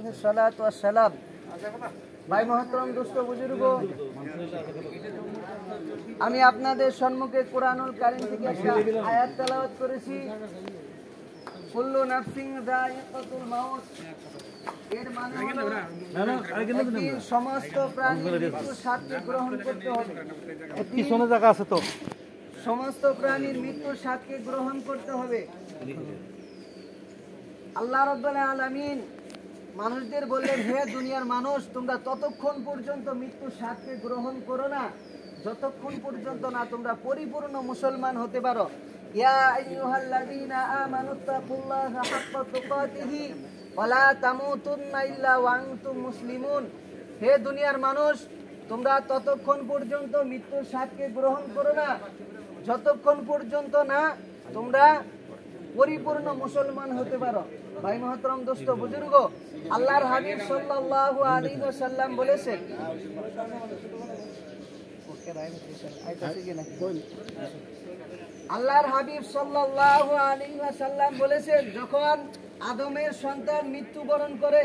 আলাইহিস সালাতু ওয়াস সালাম। ভাই মহতরম দোস্ত বুজুর্গ, আমি আপনাদের সম্মুখে কুরআনুল কারীম থেকে একটা আয়াত তেলাওয়াত করেছি। কুল্লু নাফসিন যায়িকাতুল মাউত, এর মানে হলো একদিন সমস্ত প্রাণীর মৃত্যুর স্বাদকে গ্রহণ করতে হবে। পিছনে জায়গা আছে তো, সমস্ত প্রাণীর মৃত্যুর স্বাদকে গ্রহণ করতে হবে। আল্লাহ রাব্বুল আলামিন মানুষদের বললেন, হে দুনিয়ার মানুষ, তোমরা ততক্ষণ পর্যন্ত মৃত্যুর স্বাদকে গ্রহণ করো না যতক্ষণ পর্যন্ত না তোমরা পরিপূর্ণ মুসলমান হতে পারো। ইয়া আইয়ুহাল্লাযীনা আমানুত্তাকুল্লাহা হাক্কা তুকাতিহি ওয়া লা তামুতুন্না ইল্লা ওয়া আনতুম মুসলিমুন। হে দুনিয়ার মানুষ, তোমরা ততক্ষণ পর্যন্ত মৃত্যুর স্বাদকে গ্রহণ করো না যতক্ষণ পর্যন্ত না তোমরা পরিপূর্ণ মুসলমান হতে পারো। ভাই মহতরম দোস্ত বুজুর্গ, আল্লাহর হাবিব সাল্লাল্লাহু আলাইহি ওয়াসাল্লাম বলেছেন, আল্লাহর হাবিব সাল্লাল্লাহু আলাইহি ওয়াসাল্লাম বলেছেন, যখন আদমের সন্তান মৃত্যুবরণ করে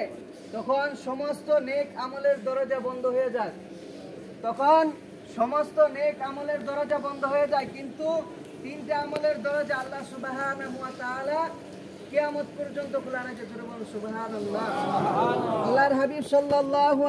তখন সমস্ত নেক আমলের দরজা বন্ধ হয়ে যায়। তখন সমস্ত নেক আমলের দরজা বন্ধ হয়ে যায়, কিন্তু তিনটা আমলের দরজা আল্লাহ সুবহানাহু ওয়া তাআলা কিয়ামত পর্যন্ত খোলা রেখেছেন। সুবহানাল্লাহ। আল্লাহর হাবিব সাল্লাল্লাহু